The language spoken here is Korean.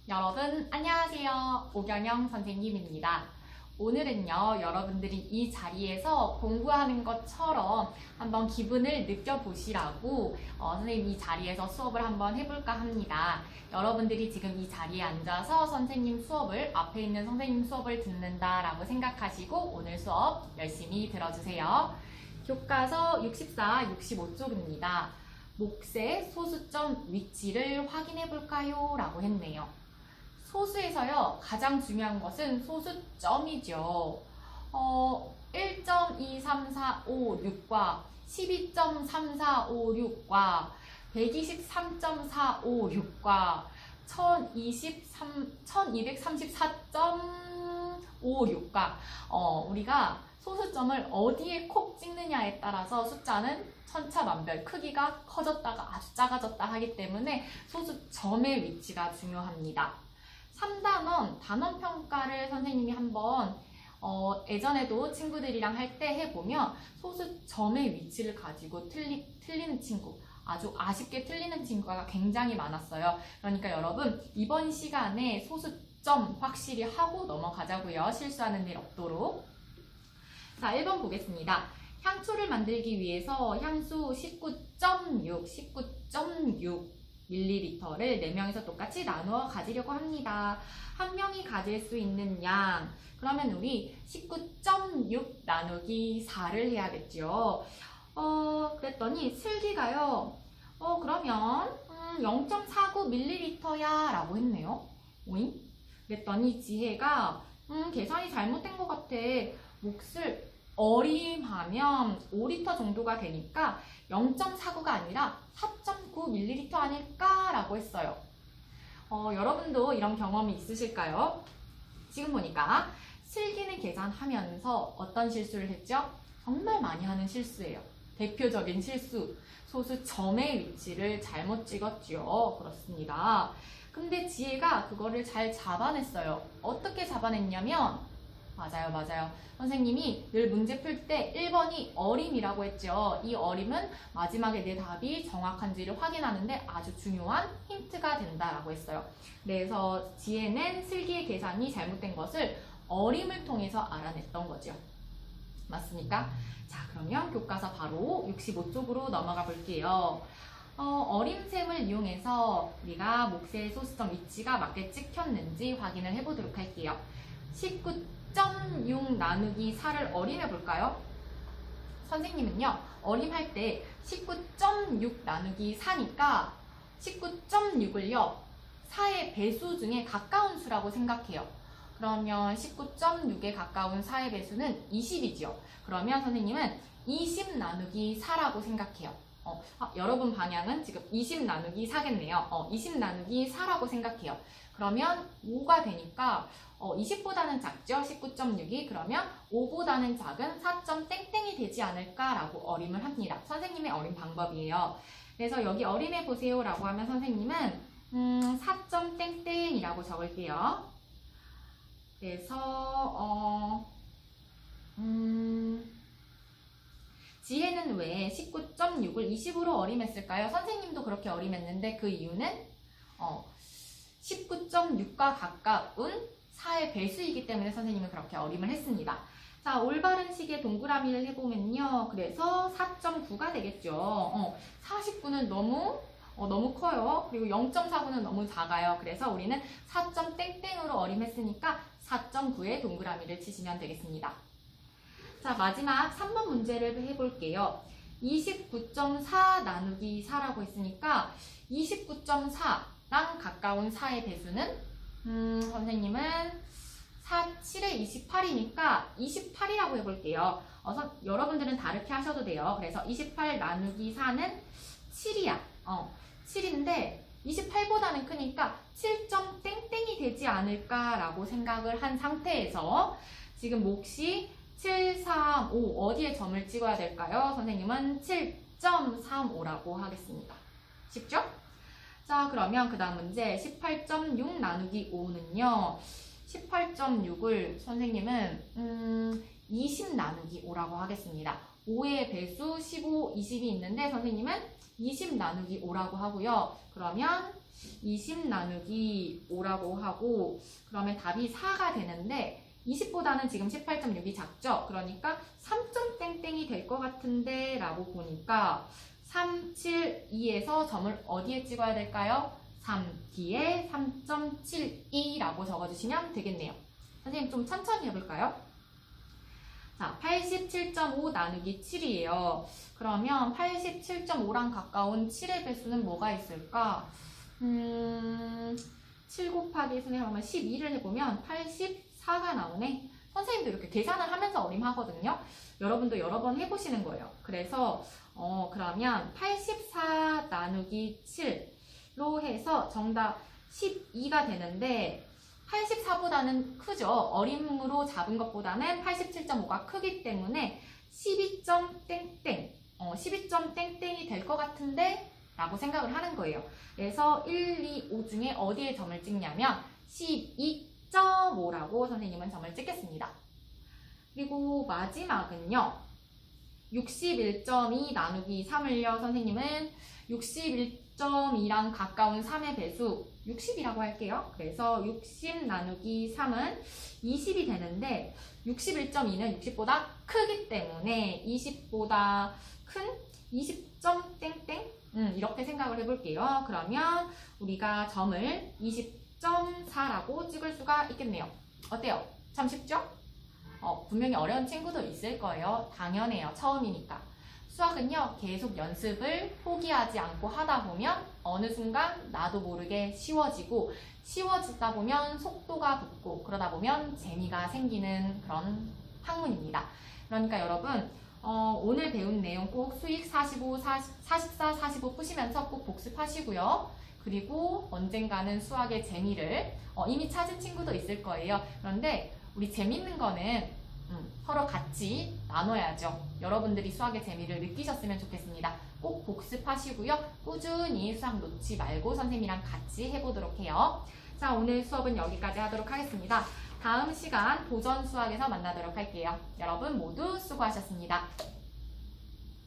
여러분 안녕하세요. 오경영 선생님입니다. 오늘은요, 여러분들이 이 자리에서 공부하는 것처럼 한번 기분을 느껴보시라고 선생님 이 자리에서 수업을 한번 해볼까 합니다. 여러분들이 지금 이 자리에 앉아서 선생님 수업을, 앞에 있는 선생님 수업을 듣는다라고 생각하시고 오늘 수업 열심히 들어주세요. 교과서 64, 65쪽입니다. 몫의 소수점 위치를 확인해 볼까요? 라고 했네요. 소수에서요, 가장 중요한 것은 소수점이죠. 1.23456과 12.3456과 123.456과 1234.56과 우리가 소수점을 어디에 콕 찍느냐에 따라서 숫자는 천차만별, 크기가 커졌다가 아주 작아졌다 하기 때문에 소수점의 위치가 중요합니다. 3단원 단원평가를 선생님이 한번 예전에도 친구들이랑 할 때 해보면 소수점의 위치를 가지고 틀리는 친구, 아주 아쉽게 틀리는 친구가 굉장히 많았어요. 그러니까 여러분 이번 시간에 소수점 확실히 하고 넘어가자고요. 실수하는 일 없도록. 자, 1번 보겠습니다. 향초를 만들기 위해서 향수 19.6 ml를 4명이서 똑같이 나누어 가지려고 합니다. 한 명이 가질 수 있는 양, 그러면 우리 19.6 나누기 4를 해야겠죠. 그랬더니 슬기가요, 그러면 0.49ml야 라고 했네요. 오잉? 그랬더니 지혜가 계산이 잘못된 것 같아. 몫을 어림하면 5리터 정도가 되니까 0.49가 아니라 4.9ml 아닐까? 라고 했어요. 여러분도 이런 경험이 있으실까요? 지금 보니까 슬기는 계산하면서 어떤 실수를 했죠? 정말 많이 하는 실수예요. 대표적인 실수, 소수점의 위치를 잘못 찍었죠. 그렇습니다. 근데 지혜가 그거를 잘 잡아냈어요. 어떻게 잡아냈냐면 맞아요. 선생님이 늘 문제 풀 때 1번이 어림이라고 했죠. 이 어림은 마지막에 내 답이 정확한지를 확인하는데 아주 중요한 힌트가 된다라고 했어요. 그래서 지혜는 슬기의 계산이 잘못된 것을 어림을 통해서 알아냈던 거죠. 맞습니까? 자, 그러면 교과서 바로 65쪽으로 넘어가 볼게요. 어림셈을 이용해서 우리가 몫의 소수점 위치가 맞게 찍혔는지 확인을 해보도록 할게요. 19.6 나누기 4를 어림해 볼까요? 선생님은요, 어림할 때 19.6 나누기 4니까 19.6을요, 4의 배수 중에 가까운 수라고 생각해요. 그러면 19.6에 가까운 4의 배수는 20이죠. 그러면 선생님은 20 나누기 4라고 생각해요. 여러분 방향은 지금 20 나누기 4겠네요. 20 나누기 4라고 생각해요. 그러면 5가 되니까 20보다는 작죠? 19.6이. 그러면 5보다는 작은 4점 땡땡이 되지 않을까라고 어림을 합니다. 선생님의 어림 방법이에요. 그래서 여기 어림해 보세요 라고 하면 선생님은 4점 땡땡이라고 적을게요. 그래서 지혜는 왜 19.6을 20으로 어림했을까요? 선생님도 그렇게 어림했는데 그 이유는 19.6과 가까운 4의 배수이기 때문에 선생님은 그렇게 어림을 했습니다. 자, 올바른 식의 동그라미를 해보면요. 그래서 4.9가 되겠죠. 49는 너무 커요. 그리고 0.49는 너무 작아요. 그래서 우리는 4.땡땡으로 어림했으니까 4.9의 동그라미를 치시면 되겠습니다. 자, 마지막 3번 문제를 해볼게요. 29.4 나누기 4라고 했으니까 29.4랑 가까운 4의 배수는 선생님은 4, 7에 28이니까 28이라고 해볼게요. 여러분들은 다르게 하셔도 돼요. 그래서 28 나누기 4는 7이야. 7인데 28보다는 크니까 7점 땡땡이 되지 않을까라고 생각을 한 상태에서 지금 몫이 7, 3, 5 어디에 점을 찍어야 될까요? 선생님은 7.35라고 하겠습니다. 쉽죠? 자, 그러면 그 다음 문제 18.6 나누기 5는요. 18.6을 선생님은 20 나누기 5라고 하겠습니다. 5의 배수 15, 20이 있는데 선생님은 20 나누기 5라고 하고요. 그러면 20 나누기 5라고 하고 그러면 답이 4가 되는데 20보다는 지금 18.6이 작죠? 그러니까 3점 땡땡이 될 것 같은데 라고 보니까 3, 7, 2에서 점을 어디에 찍어야 될까요? 3 뒤에 3.72라고 적어주시면 되겠네요. 선생님 좀 천천히 해볼까요? 자, 87.5 나누기 7이에요. 그러면 87.5랑 가까운 7의 배수는 뭐가 있을까? 7 곱하기 선생님 하면 12를 해보면 84가 나오네. 선생님도 이렇게 계산을 하면서 어림하거든요. 여러분도 여러 번 해보시는 거예요. 그래서 그러면 84 나누기 7로 해서 정답 12가 되는데 84보다는 크죠. 어림으로 잡은 것보다는 87.5가 크기 때문에 12점 땡땡 12점 땡땡이 될 것 같은데 라고 생각을 하는 거예요. 그래서 1, 2, 5 중에 어디에 점을 찍냐면 12.5라고 선생님은 점을 찍겠습니다. 그리고 마지막은요. 61.2 나누기 3을요. 선생님은 61.2랑 가까운 3의 배수 60이라고 할게요. 그래서 60 나누기 3은 20이 되는데 61.2는 60보다 크기 때문에 20보다 큰 20점 땡땡 이렇게 생각을 해볼게요. 그러면 우리가 점을 20.4라고 찍을 수가 있겠네요. 어때요? 참 쉽죠? 분명히 어려운 친구도 있을 거예요. 당연해요. 처음이니까. 수학은요, 계속 연습을 포기하지 않고 하다 보면 어느 순간 나도 모르게 쉬워지고 쉬워지다 보면 속도가 붙고 그러다 보면 재미가 생기는 그런 학문입니다. 그러니까 여러분 오늘 배운 내용 꼭 수익 45, 44, 45 푸시면서 꼭 복습하시고요. 그리고 언젠가는 수학의 재미를 이미 찾은 친구도 있을 거예요. 그런데 우리 재밌는 거는 서로 같이 나눠야죠. 여러분들이 수학의 재미를 느끼셨으면 좋겠습니다. 꼭 복습하시고요. 꾸준히 수학 놓지 말고 선생님이랑 같이 해보도록 해요. 자, 오늘 수업은 여기까지 하도록 하겠습니다. 다음 시간 도전 수학에서 만나도록 할게요. 여러분 모두 수고하셨습니다.